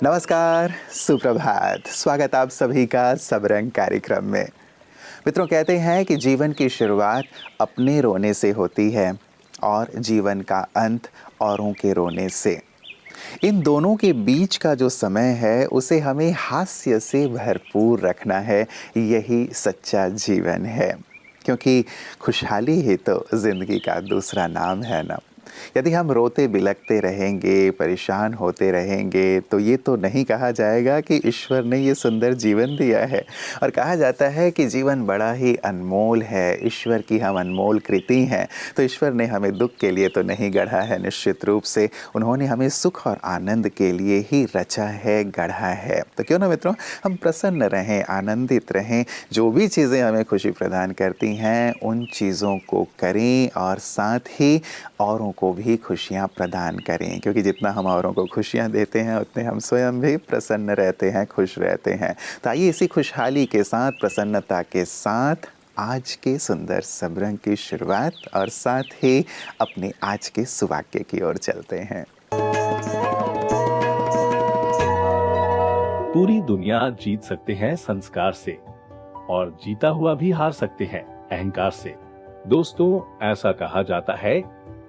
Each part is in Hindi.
नमस्कार, सुप्रभात। स्वागत आप सभी का सबरंग कार्यक्रम में। मित्रों, कहते हैं कि जीवन की शुरुआत अपने रोने से होती है और जीवन का अंत औरों के रोने से। इन दोनों के बीच का जो समय है उसे हमें हास्य से भरपूर रखना है। यही सच्चा जीवन है, क्योंकि खुशहाली ही तो जिंदगी का दूसरा नाम है ना। यदि हम रोते बिलखते रहेंगे, परेशान होते रहेंगे, तो ये तो नहीं कहा जाएगा कि ईश्वर ने ये सुंदर जीवन दिया है। और कहा जाता है कि जीवन बड़ा ही अनमोल है, ईश्वर की हम अनमोल कृति हैं। तो ईश्वर ने हमें दुख के लिए तो नहीं गढ़ा है, निश्चित रूप से उन्होंने हमें सुख और आनंद के लिए ही रचा है, गढ़ा है। तो क्यों ना मित्रों, हम प्रसन्न रहें, आनंदित रहें। जो भी चीज़ें हमें खुशी प्रदान करती हैं उन चीज़ों को करें और साथ ही औरों को भी खुशियाँ प्रदान करें, क्योंकि जितना हम औरों को खुशियाँ देते हैं उतने हम स्वयं भी प्रसन्न रहते हैं, खुश रहते हैं। तो आइए इसी खुशहाली के साथ, प्रसन्नता के साथ आज के सुंदर सबरंग की शुरुआत और साथ ही अपने आज के सुवाक्य की ओर चलते हैं। पूरी दुनिया जीत सकते हैं संस्कार से और जीता हुआ भी हार सकते हैं अहंकार से। दोस्तों, ऐसा कहा जाता है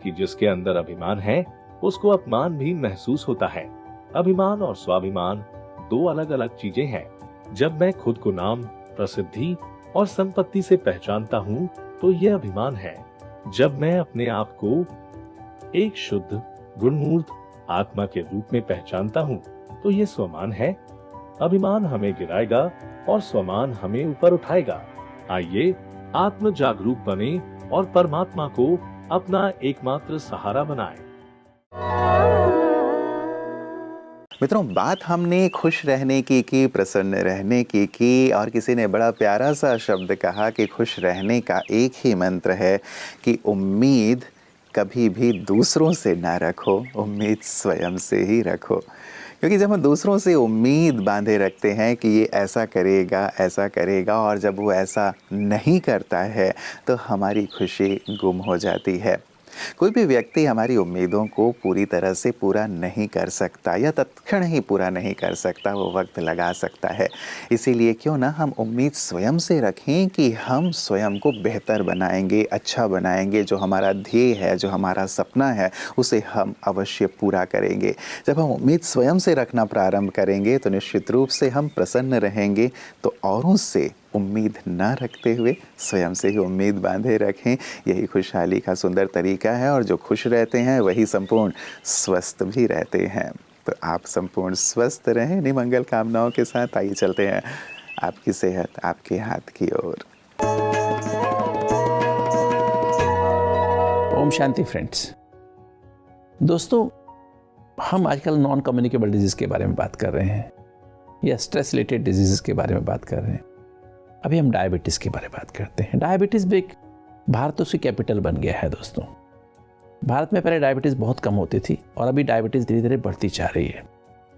कि जिसके अंदर अभिमान है उसको अपमान भी महसूस होता है। अभिमान और स्वाभिमान दो अलग अलग चीजें हैं। जब मैं खुद को नाम, प्रसिद्धि और संपत्ति से पहचानता हूँ तो यह अभिमान है। जब मैं अपने आप को एक शुद्ध गुणमूर्त आत्मा के रूप में पहचानता हूँ तो यह स्वमान है। अभिमान हमें गिराएगा और स्वमान हमें ऊपर उठाएगा। आइए आत्म जागरूक बने और परमात्मा को अपना एकमात्र सहारा बनाएं। मित्रों, बात हमने खुश रहने की, प्रसन्न रहने की और किसी ने बड़ा प्यारा सा शब्द कहा कि खुश रहने का एक ही मंत्र है कि उम्मीद कभी भी दूसरों से ना रखो, उम्मीद स्वयं से ही रखो। क्योंकि जब हम दूसरों से उम्मीद बांधे रखते हैं कि ये ऐसा करेगा और जब वो ऐसा नहीं करता है तो हमारी खुशी गुम हो जाती है। कोई भी व्यक्ति हमारी उम्मीदों को पूरी तरह से पूरा नहीं कर सकता या तत्क्षण ही पूरा नहीं कर सकता, वो वक्त लगा सकता है। इसीलिए क्यों ना हम उम्मीद स्वयं से रखें कि हम स्वयं को बेहतर बनाएंगे, अच्छा बनाएंगे। जो हमारा ध्येय है, जो हमारा सपना है, उसे हम अवश्य पूरा करेंगे। जब हम उम्मीद स्वयं से रखना प्रारंभ करेंगे तो निश्चित रूप से हम प्रसन्न रहेंगे। तो औरों से उम्मीद ना रखते हुए स्वयं से ही उम्मीद बांधे रखें। यही खुशहाली का सुंदर तरीका है और जो खुश रहते हैं वही संपूर्ण स्वस्थ भी रहते हैं। तो आप संपूर्ण स्वस्थ रहें। इन्हीं मंगल कामनाओं के साथ आइए चलते हैं आपकी सेहत आपके हाथ की ओर। ओम शांति फ्रेंड्स। दोस्तों, हम आजकल नॉन कम्युनिकेबल डिजीज़ के बारे में बात कर रहे हैं या स्ट्रेस रिलेटेड डिजीज़ के बारे में बात कर रहे हैं। अभी हम डायबिटीज़ के बारे में बात करते हैं। डायबिटीज़ भी एक भारत उसकी कैपिटल बन गया है। दोस्तों, भारत में पहले डायबिटीज़ बहुत कम होती थी और अभी डायबिटीज़ धीरे धीरे बढ़ती जा रही है।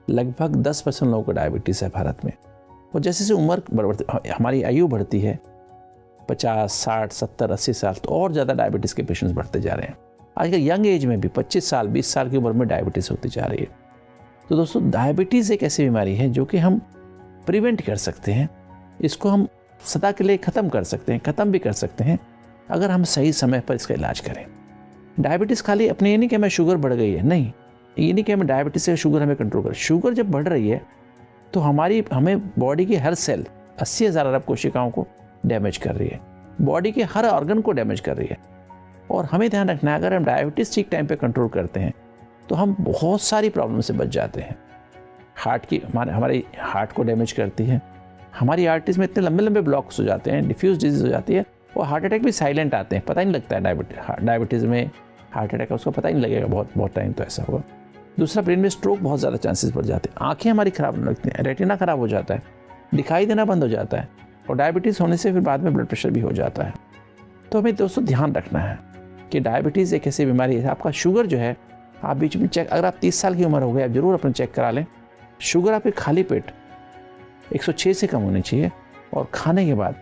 लगभग 10% लोगों को डायबिटीज़ है भारत में। और जैसे जैसे उम्र बढ़ती, हमारी आयु बढ़ती है 50, 60, 70, 80 साल, तो और ज़्यादा डायबिटीज़ के पेशेंट्स बढ़ते जा रहे हैं। आजकल यंग एज में भी 25 साल 20 साल की उम्र में डायबिटीज़ होती जा रही है। तो दोस्तों, डायबिटीज़ एक ऐसी बीमारी है जो कि हम प्रिवेंट कर सकते हैं। इसको हम सदा के लिए ख़त्म कर सकते हैं, ख़त्म भी कर सकते हैं अगर हम सही समय पर इसका इलाज करें। डायबिटीज़ खाली अपने ये नहीं कि हमें शुगर बढ़ गई है, नहीं, ये नहीं कि हमें डायबिटीज़ से शुगर हमें कंट्रोल कर। शुगर जब बढ़ रही है तो हमें बॉडी की हर सेल 80,000 अरब कोशिकाओं को डैमेज कर रही है, बॉडी के हर ऑर्गन को डैमेज कर रही है। और हमें ध्यान रखना है, अगर हम डायबिटीज़ ठीक टाइम पर कंट्रोल करते हैं तो हम बहुत सारी प्रॉब्लम से बच जाते हैं। हमारे हार्ट को डैमेज करती है, हमारी आर्टरीज में इतने लंबे लंबे ब्लॉक्स हो जाते हैं, डिफ्यूज डिजीज हो जाती है और हार्ट अटैक भी साइलेंट आते हैं, पता ही नहीं लगता है। डायबिटीज़ में हार्ट अटैक है उसको पता ही नहीं लगेगा, बहुत टाइम तो ऐसा होगा। दूसरा, ब्रेन में स्ट्रोक बहुत ज़्यादा चांसेस बढ़ जाते हैं, आँखें हमारी ख़राब होने लगती हैं, रेटिना ख़राब हो जाता है, दिखाई देना बंद हो जाता है और डायबिटीज़ होने से फिर बाद में ब्लड प्रेशर भी हो जाता है। तो हमें दोस्तों ध्यान रखना है कि डायबिटीज़ एक ऐसी बीमारी है। आपका शुगर जो है, आप बीच में चेक, अगर आप 30 साल की उम्र हो गई, आप ज़रूर अपने चेक करा लें। शुगर आपके खाली पेट 106 से कम होनी चाहिए और खाने के बाद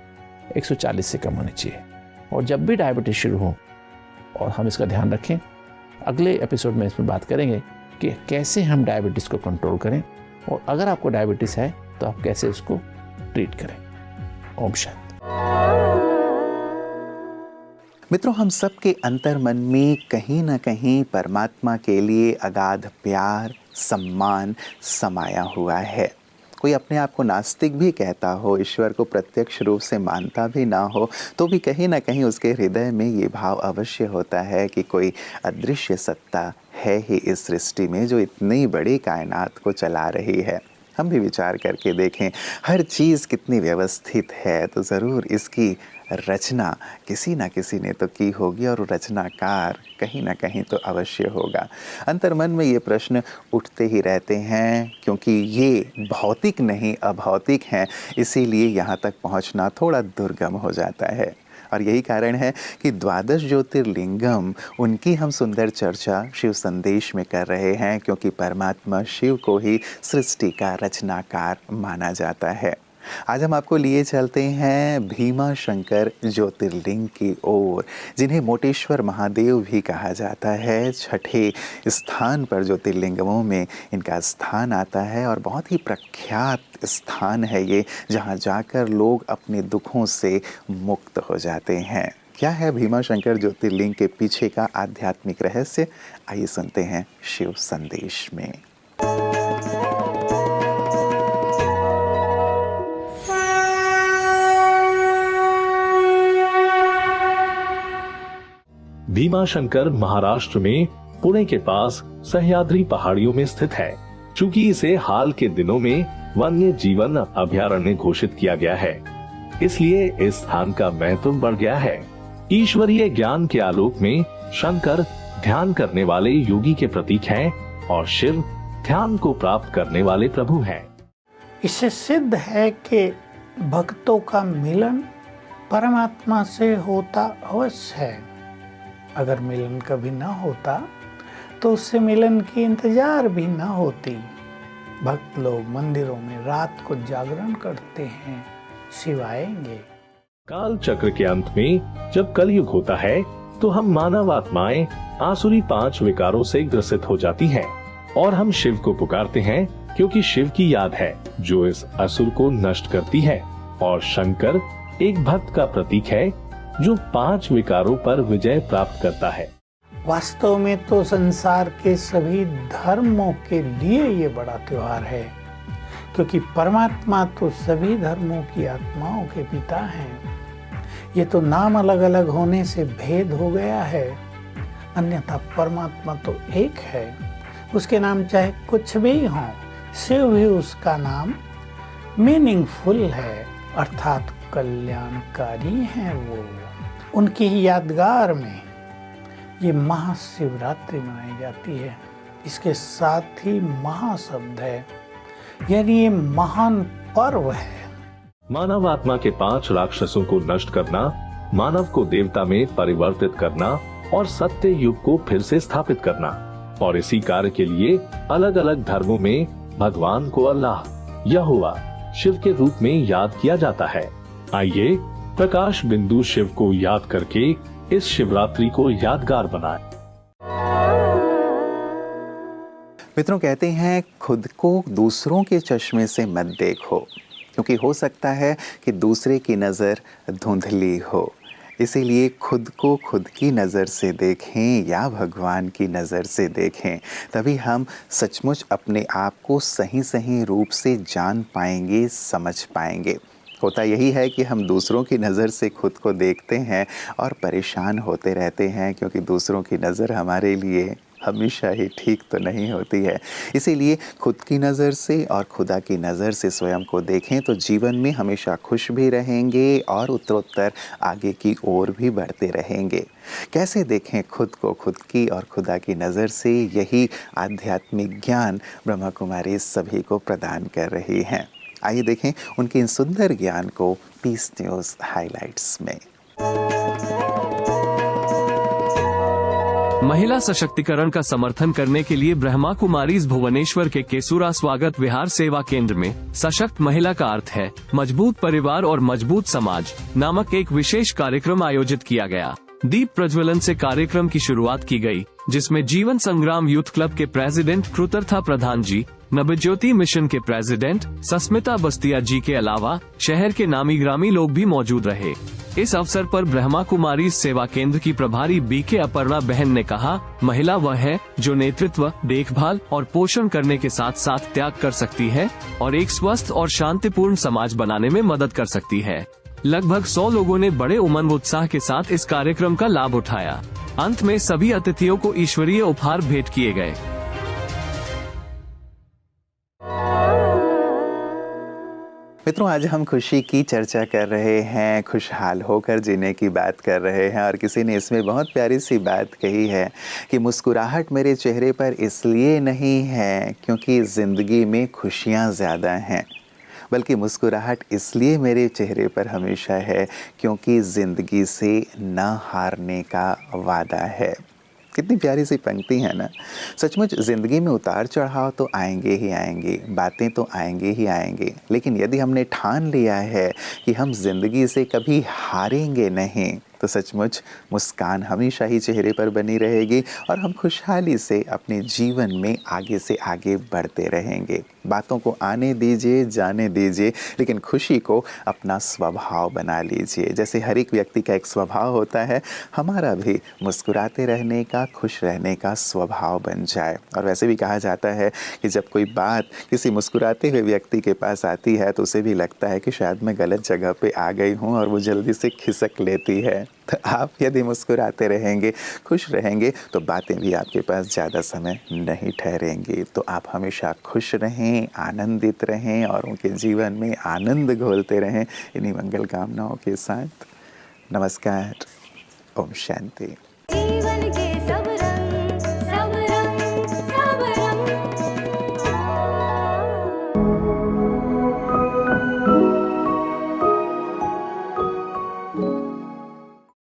140 से कम होनी चाहिए। और जब भी डायबिटीज़ शुरू हो, और हम इसका ध्यान रखें, अगले एपिसोड में इस पर बात करेंगे कि कैसे हम डायबिटीज़ को कंट्रोल करें और अगर आपको डायबिटीज़ है तो आप कैसे उसको ट्रीट करें। ओम शांति। मित्रों, हम सबके अंतर मन में कहीं ना कहीं परमात्मा के लिए अगाध प्यार, सम्मान समाया हुआ है। कोई अपने आप को नास्तिक भी कहता हो, ईश्वर को प्रत्यक्ष रूप से मानता भी ना हो, तो भी कहीं ना कहीं उसके हृदय में ये भाव अवश्य होता है कि कोई अदृश्य सत्ता है ही इस सृष्टि में जो इतनी बड़ी कायनात को चला रही है। हम भी विचार करके देखें, हर चीज़ कितनी व्यवस्थित है, तो ज़रूर इसकी रचना किसी न किसी ने तो की होगी और रचनाकार कहीं ना कहीं तो अवश्य होगा। अंतर्मन में ये प्रश्न उठते ही रहते हैं, क्योंकि ये भौतिक नहीं अभौतिक हैं, इसीलिए यहाँ तक पहुँचना थोड़ा दुर्गम हो जाता है। और यही कारण है कि 12 ज्योतिर्लिंगम, उनकी हम सुंदर चर्चा शिव संदेश में कर रहे हैं, क्योंकि परमात्मा शिव को ही सृष्टि का रचनाकार माना जाता है। आज हम आपको लिए चलते हैं भीमा शंकर ज्योतिर्लिंग की ओर, जिन्हें मोटेश्वर महादेव भी कहा जाता है। छठे स्थान पर ज्योतिर्लिंगमों में इनका स्थान आता है और बहुत ही प्रख्यात स्थान है ये, जहाँ जाकर लोग अपने दुखों से मुक्त हो जाते हैं। क्या है भीमा शंकर ज्योतिर्लिंग के पीछे का आध्यात्मिक रहस्य? आइए सुनते हैं शिव संदेश में। भीमा शंकर महाराष्ट्र में पुणे के पास सह्याद्री पहाड़ियों में स्थित है। चूंकि इसे हाल के दिनों में वन्य जीवन अभयारण्य घोषित किया गया है, इसलिए इस स्थान का महत्व बढ़ गया है। ईश्वरीय ज्ञान के आलोक में शंकर ध्यान करने वाले योगी के प्रतीक हैं और शिव ध्यान को प्राप्त करने वाले प्रभु हैं। इससे सिद्ध है कि भक्तों का मिलन परमात्मा से होता अवश्य है। अगर मिलन कभी न होता तो उससे मिलन की इंतजार भी न होती। भक्त लोग मंदिरों में रात को जागरण करते हैं, शिव आएंगे। काल चक्र के अंत में जब कलयुग होता है तो हम मानव आत्माएं आसुरी 5 विकारों से ग्रसित हो जाती हैं और हम शिव को पुकारते हैं, क्योंकि शिव की याद है जो इस असुर को नष्ट करती है। और शंकर एक भक्त का प्रतीक है जो 5 विकारों पर विजय प्राप्त करता है। वास्तव में तो संसार के सभी धर्मों के लिए ये बड़ा त्योहार है, क्योंकि परमात्मा तो सभी धर्मों की आत्माओं के पिता हैं। ये तो नाम अलग अलग होने से भेद हो गया है, अन्यथा परमात्मा तो एक है। उसके नाम चाहे कुछ भी हो, शिव भी उसका नाम मीनिंगफुल है, अर्थात कल्याणकारी हैं वो। उनकी ही यादगार में ये महाशिवरात्रि मनाई जाती है। इसके साथ ही महाशब्द है, यानी ये महान पर्व है। मानव आत्मा के 5 राक्षसों को नष्ट करना, मानव को देवता में परिवर्तित करना और सत्य युग को फिर से स्थापित करना। और इसी कार्य के लिए अलग अलग धर्मों में भगवान को अल्लाह, यहोवा, शिव के रूप में याद किया जाता है। आइए प्रकाश बिंदु शिव को याद करके इस शिवरात्रि को यादगार बनाएं। मित्रों, कहते हैं खुद को दूसरों के चश्मे से मत देखो, क्योंकि हो सकता है कि दूसरे की नज़र धुंधली हो। इसीलिए खुद को खुद की नज़र से देखें या भगवान की नज़र से देखें, तभी हम सचमुच अपने आप को सही सही रूप से जान पाएंगे, समझ पाएंगे। होता यही है कि हम दूसरों की नज़र से खुद को देखते हैं और परेशान होते रहते हैं, क्योंकि दूसरों की नज़र हमारे लिए हमेशा ही ठीक तो नहीं होती है। इसीलिए खुद की नज़र से और खुदा की नज़र से स्वयं को देखें तो जीवन में हमेशा खुश भी रहेंगे और उत्तरोत्तर आगे की ओर भी बढ़ते रहेंगे। कैसे देखें खुद को खुद की और खुदा की नज़र से, यही आध्यात्मिक ज्ञान ब्रह्मा कुमारी सभी को प्रदान कर रही हैं। आइए देखें उनके इन सुंदर ज्ञान को पीस न्यूज़ हाइलाइट्स में। महिला सशक्तिकरण का समर्थन करने के लिए ब्रह्मा कुमारीज भुवनेश्वर के केसूरा स्वागत विहार सेवा केंद्र में सशक्त महिला का अर्थ है मजबूत परिवार और मजबूत समाज नामक एक विशेष कार्यक्रम आयोजित किया गया। दीप प्रज्वलन से कार्यक्रम की शुरुआत की गई, जिसमें जीवन संग्राम यूथ क्लब के प्रेसिडेंट कृतर्था प्रधान जी, नवज्योति मिशन के प्रेसिडेंट सस्मिता बस्तिया जी के अलावा शहर के नामी ग्रामी लोग भी मौजूद रहे। इस अवसर पर ब्रह्मा कुमारी सेवा केंद्र की प्रभारी बीके अपर्णा बहन ने कहा, महिला वह है जो नेतृत्व, देखभाल और पोषण करने के साथ साथ त्याग कर सकती है और एक स्वस्थ और शांतिपूर्ण समाज बनाने में मदद कर सकती है। लगभग 100 लोगों ने बड़े उमंग उत्साह के साथ इस कार्यक्रम का लाभ उठाया। अंत में सभी अतिथियों को ईश्वरीय उपहार भेंट किए गए। मित्रों, आज हम खुशी की चर्चा कर रहे हैं, खुशहाल होकर जीने की बात कर रहे हैं और किसी ने इसमें बहुत प्यारी सी बात कही है कि मुस्कुराहट मेरे चेहरे पर इसलिए नहीं है क्योंकि ज़िंदगी में खुशियाँ ज़्यादा हैं, बल्कि मुस्कुराहट इसलिए मेरे चेहरे पर हमेशा है क्योंकि ज़िंदगी से न हारने का वादा है। कितनी प्यारी सी पंक्ति है ना। सचमुच ज़िंदगी में उतार चढ़ाव तो आएंगे ही आएंगे, बातें तो आएंगे ही आएंगे, लेकिन यदि हमने ठान लिया है कि हम ज़िंदगी से कभी हारेंगे नहीं, तो सचमुच मुस्कान हमेशा ही चेहरे पर बनी रहेगी और हम खुशहाली से अपने जीवन में आगे से आगे बढ़ते रहेंगे। बातों को आने दीजिए, जाने दीजिए, लेकिन खुशी को अपना स्वभाव बना लीजिए। जैसे हर एक व्यक्ति का एक स्वभाव होता है, हमारा भी मुस्कुराते रहने का, खुश रहने का स्वभाव बन जाए। और वैसे भी कहा जाता है कि जब कोई बात किसी मुस्कुराते हुए व्यक्ति के पास आती है तो उसे भी लगता है कि शायद मैं गलत जगह पे आ गई हूँ और वो जल्दी से खिसक लेती है। तो आप यदि मुस्कुराते रहेंगे, खुश रहेंगे, तो बातें भी आपके पास ज़्यादा समय नहीं ठहरेंगी। तो आप हमेशा खुश रहें, आनंदित रहें और उनके जीवन में आनंद घोलते रहें। इन्हीं मंगल कामनाओं के साथ नमस्कार, ओम शांति। जीवन के